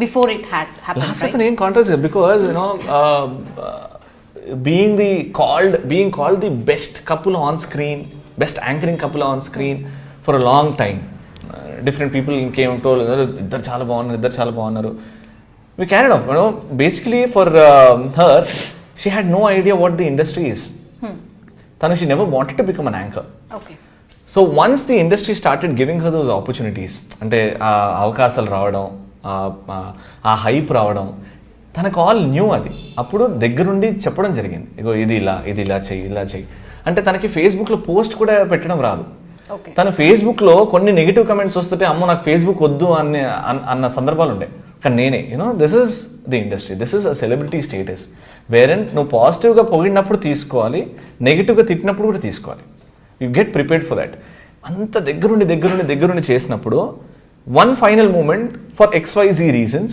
Before it had happened, Last right? name contrast because being called the best couple on screen, best anchoring couple on screen for a long time. Different people came and told ఇద్దరు చాలా బాగున్నారు. We carried off. Basically for her, she had no idea what the industry is. She never wanted to become an anchor. Okay. So once the industry started giving her those opportunities, అంటే ఆ అవకాశాలు రావడం, ఆ hype రావడం, తనకు all new అది. అప్పుడు దగ్గరుండి చెప్పడం జరిగింది, ఇగో ఇది ఇలా చెయ్యి అంటే తనకి ఫేస్బుక్లో పోస్ట్ కూడా పెట్టడం రాదు. తన ఫేస్బుక్లో కొన్ని నెగిటివ్ కమెంట్స్ వస్తుంటే అమ్మో నాకు ఫేస్బుక్ వద్దు అన్న సందర్భాలు ఉండే. కానీ నేనే this is the industry, this is a celebrity status వేరెన్ నువ్వు పాజిటివ్గా పొగిడినప్పుడు తీసుకోవాలి, నెగిటివ్గా తిట్టినప్పుడు కూడా తీసుకోవాలి. You get prepared for that. అంత దగ్గరుండి చేసినప్పుడు one final moment for XYZ reasons,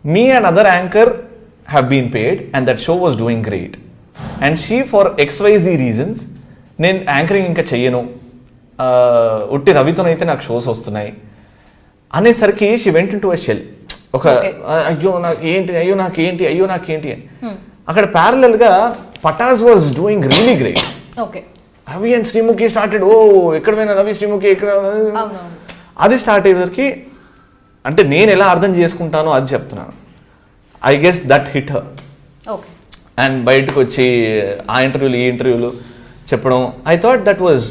me and other anchor have been paid and that show was doing great, and she for XYZ reasons నేను యాంకరింగ్ ఇంకా చెయ్యను, ఉట్టి రవితోనైతే నాకు షోస్ వస్తున్నాయి అనేసరికి she went into a shell. ఒక అయ్యో నాకేంటి అని. అక్కడ ప్యారలల్ గా Pataas was doing really great. Ravi and Sreemukhi started, ఎక్కడ పోయినా రవి శ్రీముఖి ఎక్కడ, అది స్టార్ట్ అయ్యేసరికి అంటే నేను ఎలా అర్థం చేసుకుంటానో అది చెప్తున్నాను. I guess that hit her. And బయటకు వచ్చి ఆ ఇంటర్వ్యూలు ఈ ఇంటర్వ్యూలు చెప్పడం, ఐ థాట్ దట్ వాజ్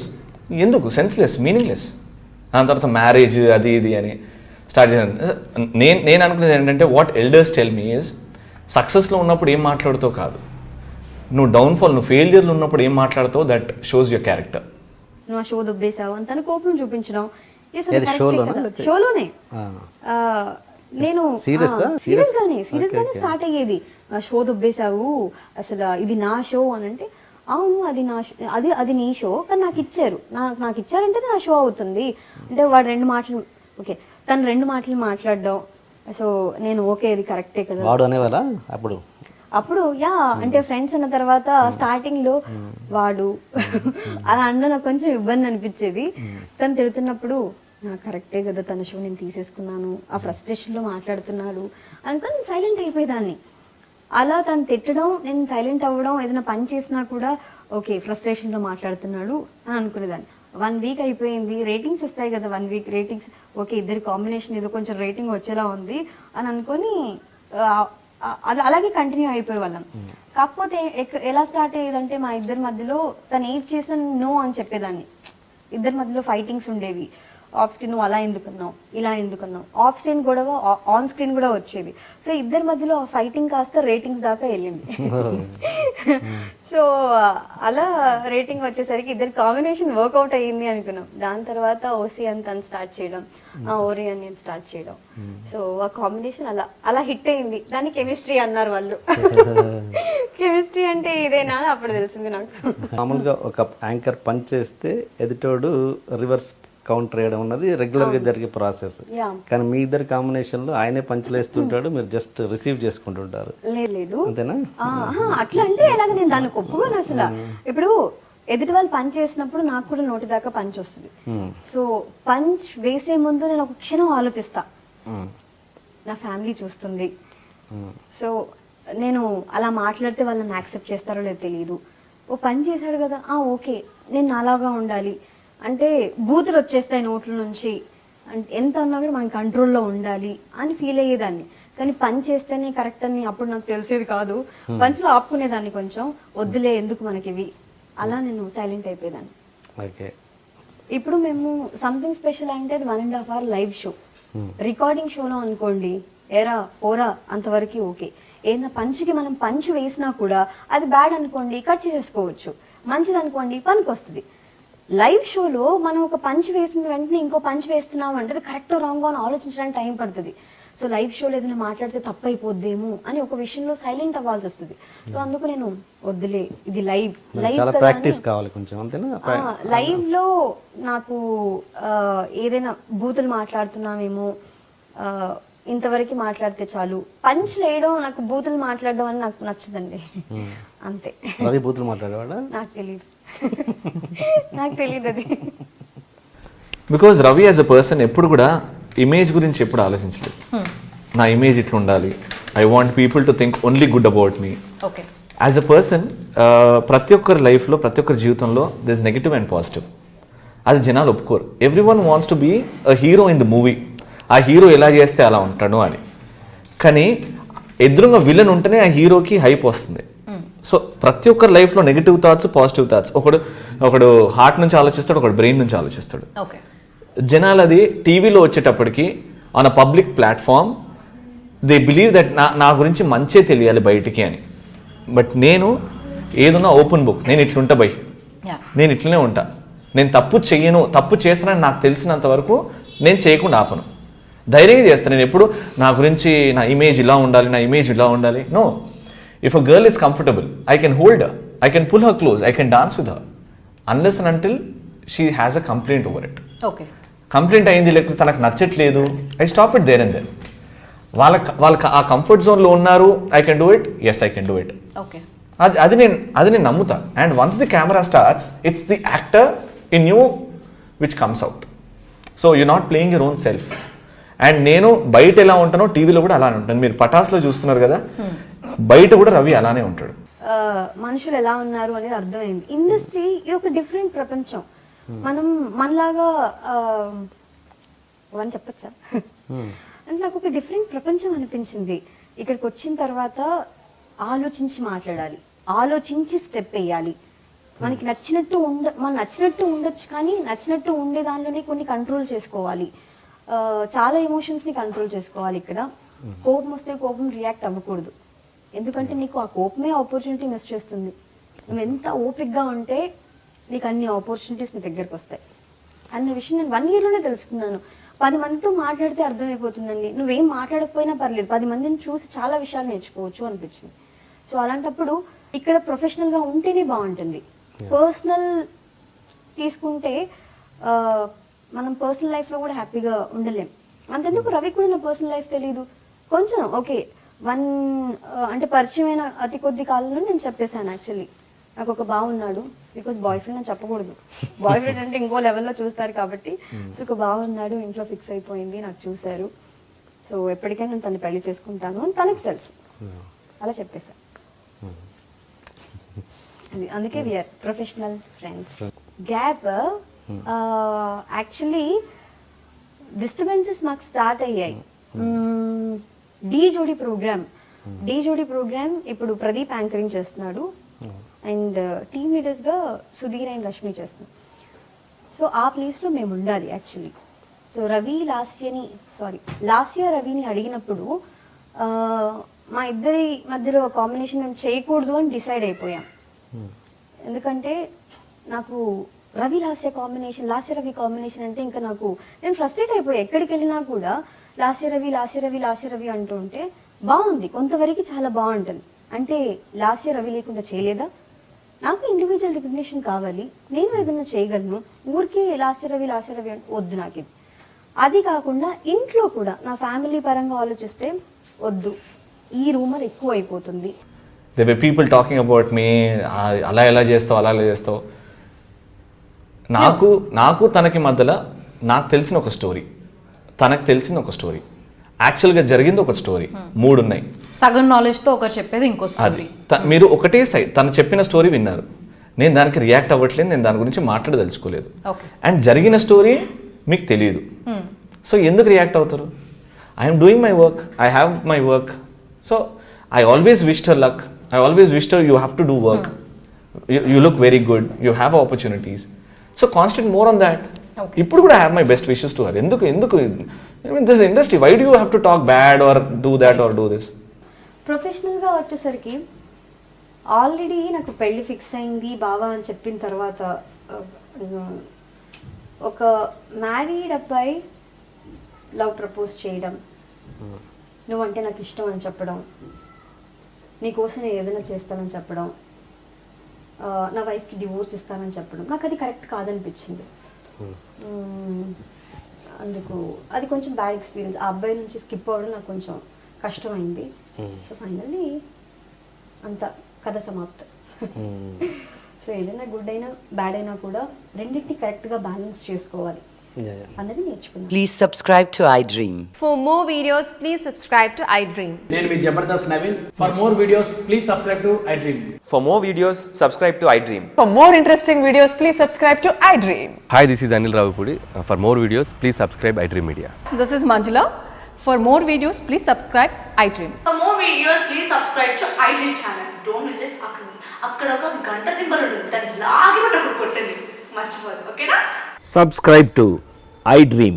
ఎందుకు సెన్స్లెస్, మీనింగ్లెస్. దాని తర్వాత మ్యారేజ్ అది ఇది అని స్టార్ట్ చేశాను. నేను అనుకునేది ఏంటంటే what elders tell me is, సక్సెస్లో ఉన్నప్పుడు ఏం మాట్లాడుతావు కాదు, నువ్వు డౌన్ఫాల్, నువ్వు ఫెయిల్యూర్లో ఉన్నప్పుడు ఏం మాట్లాడుతావు, దట్ షోస్ యువర్ క్యారెక్టర్. నువ్వు ఆ షో దుబ్బేసావు అని తన కోపం చూపించడం షోలోనే. నేను సీరియస్ గానే స్టార్ట్ అయ్యేది, షో దుబ్బేసావు అసలు ఇది నా షో అని అంటే, అవును అది నీ షో కానీ నాకు ఇచ్చారంటే నా షో అవుతుంది అంటే వాడు తను రెండు మాటలు మాట్లాడడం. సో నేను ఓకే ఇది కరెక్టే కదా వాడు అనేవాళ్ళ అప్పుడు అంటే ఫ్రెండ్స్ అన్న తర్వాత స్టార్టింగ్ లో వాడు అలా అన్న నాకు కొంచెం ఇబ్బంది అనిపించేది. తను తిడుతున్నప్పుడు కరెక్టే కదా తన షో నేను తీసేసుకున్నాను, ఆ ఫ్రస్ట్రేషన్ లో మాట్లాడుతున్నాడు అనుకొని సైలెంట్ అయిపోయేదాన్ని. అలా తను తిట్టడం, నేను సైలెంట్ అవ్వడం, ఏదైనా పని చేసినా కూడా ఓకే ఫ్రస్ట్రేషన్ లో మాట్లాడుతున్నాడు అని అనుకునేదాన్ని. 1 వీక్ అయిపోయింది, రేటింగ్స్ వస్తాయి కదా, 1 వీక్ రేటింగ్స్, ఓకే ఇద్దరి కాంబినేషన్ ఏదో కొంచెం రేటింగ్ వచ్చేలా ఉంది అని అనుకొని అది అలాగే కంటిన్యూ అయిపోయే వాళ్ళం. కాకపోతే ఎలా స్టార్ట్ అయ్యేదంటే మా ఇద్దరి మధ్యలో తను ఏది చేసిన నో అని చెప్పేదాన్ని. ఇద్దరి మధ్యలో ఫైటింగ్స్ ఉండేవి. ఆఫ్ స్క్రీన్ నువ్వు అలా ఎందుకున్నావు, ఇలా ఎందుకున్నావు, ఆఫ్ స్క్రీన్ గొడవ ఆన్ స్క్రీన్ కూడా వచ్చేది. సో ఇద్దరి మధ్యలో ఫైటింగ్ కాస్త రేటింగ్స్ దాకా వెళ్ళింది. సో అలా రేటింగ్ వచ్చేసరికి ఇద్దరు కాంబినేషన్ వర్కౌట్ అయ్యింది అనుకున్నాం. దాని తర్వాత ఓసీ అని తను స్టార్ట్ చేయడం, ఓరి అని నేను స్టార్ట్ చేయడం. సో ఆ కాంబినేషన్ అలా హిట్ అయింది. దాన్ని కెమిస్ట్రీ అన్నారు వాళ్ళు. కెమిస్ట్రీ అంటే ఇదేనా అప్పుడు తెలిసింది నాకు. మామూలుగా ఒక యాంకర్ పని చేస్తే ఎదుటోడు రివర్స్ కౌంటర్ వేయడం ఉన్నది రెగ్యులర్ గా జరిగే ప్రాసెస్. కానీ మీ ఇద్దరు కాంబినేషన్ లో ఆయనే పంచులు వేస్తుంటాడు, మీరు జస్ట్ రిసీవ్ చేసుకుంటుంటారు. లేదు అంతేనా? అట్లా అంటే ఎలాగ నేను దాన్ని ఒప్పుకోను అసలు. ఇప్పుడు ఎదుటి వాళ్ళు పంచ్ చేసినప్పుడు నాకు కూడా నోటి దాకా పంచ్ వస్తుంది. సో పంచ్ వేసే ముందు నేను ఒక క్షణం ఆలోచిస్తా, నా ఫ్యామిలీ చూస్తుంది, సో నేను అలా మాట్లాడితే వాళ్ళని యాక్సెప్ట్ చేస్తారో లేదో తెలియదు. ఓ పని చేశాడు కదా, ఓకే నేను నాలాగా ఉండాలి అంటే బూతులు వచ్చేస్తాయి నోట్ల నుంచి, అంటే ఎంత అన్నా కూడా మన కంట్రోల్లో ఉండాలి అని ఫీల్ అయ్యేదాన్ని. కానీ పని చేస్తేనే కరెక్ట్ అని అప్పుడు నాకు తెలిసేది కాదు. పంచ్లో ఆపుకునేదాన్ని, కొంచెం వద్దులే ఎందుకు మనకివి, అలా నేను సైలెంట్ అయిపోయేదాన్ని. ఇప్పుడు మేము సంథింగ్ స్పెషల్ అంటే అది 1.5 hour లైవ్ షో. రికార్డింగ్ షోలో అనుకోండి ఏరా పోరా అంతవరకు ఓకే. ఏదైనా పంచ్కి మనం పంచ్ వేసినా కూడా అది బ్యాడ్ అనుకోండి కట్ చేసేసుకోవచ్చు, మంచిది అనుకోండి పనికి వస్తుంది. లైవ్ షోలో మనం ఒక పంచ్ వేసిన వెంటనే ఇంకో పంచ్ వేస్తున్నాం అంటే అది కరెక్ట్ రాంగ్ అని ఆలోచించడానికి టైం పడుతుంది. సో లైవ్ షోలో ఏదైనా మాట్లాడితే తప్పు అయిపోద్దేమో అని ఒక విషయంలో సైలెంట్ అవ్వాల్సి వస్తుంది. సో అందుకు నేను వద్దులే ఇది లైవ్ ప్రాక్టీస్ కావాలి కొంచెం, అంతేనా? లైవ్ లో నాకు ఏదైనా బూతులు మాట్లాడుతున్నామేమో, ఇంతవరకు మాట్లాడితే చాలు. పంచ్ వేయడం నాకు బూతులు మాట్లాడడం అని నాకు నచ్చదండి. అంతే. బూతులు మాట్లాడేవాడా? నాకు తెలియదు. నాకు తెలియదు అది. Because Ravi as a person ఎప్పుడు కూడా ఇమేజ్ గురించి ఎప్పుడు ఆలోచించలేదు. నా ఇమేజ్ ఇట్లా ఉండాలి, I want people to think only good about me. Okay. As a person ప్రతి ఒక్కరి లైఫ్లో ప్రతి ఒక్కరి జీవితంలో దిస్ నెగిటివ్ అండ్ పాజిటివ్. అది జనాలు ఒప్పుకోరు. Everyone wants to be a hero in the movie. ఆ హీరో ఎలా చేస్తే అలా ఉంటాడు అని. కానీ ఎదురుగా విలన్ ఉంటేనే ఆ హీరోకి హైప్ వస్తుంది. సో ప్రతి ఒక్కరి లైఫ్లో నెగిటివ్ థాట్స్, పాజిటివ్ థాట్స్. ఒకడు హార్ట్ నుంచి ఆలోచిస్తాడు, ఒకడు బ్రెయిన్ నుంచి ఆలోచిస్తాడు. ఓకే. జనాలు అది టీవీలో వచ్చేటప్పటికి on a public platform they believe that నా గురించి మంచే తెలియాలి బయటికి అని. బట్ నేను ఏదున్నా ఓపెన్ బుక్. నేను ఇట్లుంటా బై, నేను ఇట్లనే ఉంటా. నేను తప్పు చెయ్యను, తప్పు చేస్తానని నాకు తెలిసినంత వరకు నేను చేయకుండా ఆపను, ధైర్యంగా చేస్తాను. నేను ఎప్పుడు నా గురించి నా ఇమేజ్ ఇలా ఉండాలి, నా ఇమేజ్ ఇలా ఉండాలి. No, if a girl is comfortable I can hold her, I can pull her close, I can dance with her unless and until she has a complaint over it. Okay. Complaint అయింది, లేకపోతే తనకు నచ్చట్లేదు, I stop it there and then. వాళ్ళకి ఆ comfort జోన్లో ఉన్నారు, I can do it, yes I can do it. Okay. అది నేను నమ్ముతా. And once the camera starts, it's the actor in you which comes out. So you not playing your own self. And నేను బయట ఎలా ఉంటానో టీవీలో కూడా అలానే ఉంటాను. మీరు పటాస్లో చూస్తున్నారు కదా, బయట కూడా రవి అలానే ఉంటాడు. మనుషులు ఎలా ఉన్నారు అనేది అర్థమైంది. ఇండస్ట్రీ ఇది ఒక డిఫరెంట్ ప్రపంచం. మనం మనలాగా అని చెప్పచ్చా అంటే నాకు ఒక డిఫరెంట్ ప్రపంచం అనిపించింది. ఇక్కడికి వచ్చిన తర్వాత ఆలోచించి మాట్లాడాలి, ఆలోచించి స్టెప్ వేయాలి. మనకి నచ్చినట్టు ఉండొచ్చు, కానీ నచ్చినట్టు ఉండే దానిలోనే కొన్ని కంట్రోల్ చేసుకోవాలి. చాలా ఎమోషన్స్ని కంట్రోల్ చేసుకోవాలి. ఇక్కడ కోపం వస్తే కోపం రియాక్ట్ అవ్వకూడదు, ఎందుకంటే నీకు ఆ కోపమే ఆపర్చునిటీ మిస్ చేస్తుంది. నువ్వు ఎంత ఓపిక్గా ఉంటే నీకు అన్ని ఆపర్చునిటీస్ నీ దగ్గరకు వస్తాయి అన్న విషయం నేను 1 yearలోనే తెలుసుకున్నాను. 10 మందితో మాట్లాడితే అర్థమైపోతుందండి. నువ్వేం మాట్లాడకపోయినా పర్లేదు, 10 మందిని చూసి చాలా విషయాలు నేర్చుకోవచ్చు అనిపించింది. సో అలాంటప్పుడు ఇక్కడ ప్రొఫెషనల్గా ఉంటేనే బాగుంటుంది. పర్సనల్ తీసుకుంటే మనం పర్సనల్ లైఫ్లో కూడా హ్యాపీగా ఉండలేం. అంతెందుకు రవి కూడా నా పర్సనల్ లైఫ్ తెలియదు. కొంచెం ఓకే అంటే పరిచయమైన అతి కొద్ది కాలంలో నేను చెప్పేశాను. యాక్చువల్లీ నాకు ఒక బాగున్నాడు, బికాస్ బాయ్ ఫ్రెండ్ అని చెప్పకూడదు, బాయ్ ఫ్రెండ్ అంటే ఇంకో లెవెల్లో చూస్తారు కాబట్టి. సో ఒక బాగున్నాడు, ఇంట్లో ఫిక్స్ అయిపోయింది, నాకు చూశారు. సో ఎప్పటికైనా నేను తను పెళ్లి చేసుకుంటాను అని తనకి తెలుసు, అలా చెప్పేశాను. అది అందుకే we are professional friends. Gap actually disturbances మాకు స్టార్ట్ అయ్యాయి. డి జోడీ ప్రోగ్రామ్ ఇప్పుడు ప్రదీప్ యాంకరింగ్ చేస్తున్నాడు అండ్ టీమ్ లీడర్స్గా సుధీర్ అండ్ లక్ష్మి చేస్తున్నాం. సో ఆ ప్లేస్లో మేము ఉండాలి యాక్చువల్లీ. సో లాస్య రవిని అడిగినప్పుడు మా ఇద్దరి మధ్యలో కాంబినేషన్ మేము చేయకూడదు అని డిసైడ్ అయిపోయాం. ఎందుకంటే నాకు లాస్య రవి కాంబినేషన్ అంటే ఇంకా నేను ఫ్రస్ట్రేట్ అయిపోయా. ఎక్కడికి వెళ్ళినా కూడా లాస్య రవి అంటూ ఉంటే బాగుంది, కొంతవరకు చాలా బాగుంటుంది. అంటే లాస్య రవి లేకుండా చేయలేదా? నాకు ఇండివిజువల్ రికగ్నిషన్ కావాలి, నేను ఏదైనా చేయగలను. ఊరికే లాస్య రవి అంటే వద్దు నాకు ఇది. అది కాకుండా ఇంట్లో కూడా నా ఫ్యామిలీ పరంగా ఆలోచిస్తే వద్దు, ఈ రూమర్ ఎక్కువ అయిపోతుంది. They way people talking about me, అలా ఎలా చేస్తావు. నాకు తనకి మధ్యలో నాకు తెలిసిన ఒక స్టోరీ, తనకు తెలిసిన ఒక స్టోరీ, యాక్చువల్గా జరిగింది ఒక స్టోరీ. 3 ఉన్నాయి. సగం నాలెడ్జ్తో ఒకరు చెప్పేది ఇంకో స్టోరీ. మీరు ఒకటే సైడ్ తను చెప్పిన స్టోరీ విన్నారు, నేను దానికి రియాక్ట్ అవ్వట్లేదు, నేను దాని గురించి మాట్లాడదలుచుకోలేదు. అండ్ జరిగిన స్టోరీ మీకు తెలియదు. సో ఎందుకు రియాక్ట్ అవుతారు? I'm doing my work, I have my work. So I always wished her luck, I always wished her you have to do work, you look very good, you have opportunities. So concentrate more on that. ఇప్పుడు కూడా have my best wishes to her. ఎందుకు this industry, why do you have to talk bad or do that or do this? ప్రొఫెషనల్గా వచ్చేసరికి already నాకు పెళ్లి fix అయింది బావా అని చెప్పిన తర్వాత ఒక మ్యారీడ్ అబ్బాయి లవ్ ప్రపోజ్ చేయడం, నువ్వంటే నాకు ఇష్టం అని చెప్పడం, నీకోసం నేను ఏదైనా చేస్తానని చెప్పడం, నా వైఫ్కి డివోర్స్ ఇస్తానని చెప్పడం, నాకు అది కరెక్ట్ కాదనిపించింది. అందుకు అది కొంచెం బ్యాడ్ ఎక్స్పీరియన్స్. ఆ అబ్బాయి నుంచి స్కిప్ అవ్వడం నాకు కొంచెం కష్టమైంది. సో ఫైనల్లీ అంత కథ సమాప్తం. సో ఏదైనా గుడ్ అయినా బ్యాడ్ అయినా కూడా రెండింటిని కరెక్ట్గా బ్యాలెన్స్ చేసుకోవాలి అన్నది నేర్చుకున్నాను. Please subscribe to iDream. For more videos, please subscribe to iDream. నేను మీ Jabardasth Naveen. For more videos, please subscribe to iDream. For more videos, subscribe to iDream. For more interesting videos, please subscribe to iDream. Hi, this is Anil Ravipudi. For more videos, please subscribe iDream Media. This is Manjula. For more videos, please subscribe iDream. For more videos, please subscribe to iDream channel. Don't miss it. అక్కడ ఒక గంట symbol ఉంటుంది, దాన్ని లాగి పట్టుకొని కొట్టండి, మర్చిపోదు. ఓకేనా? Subscribe to iDream.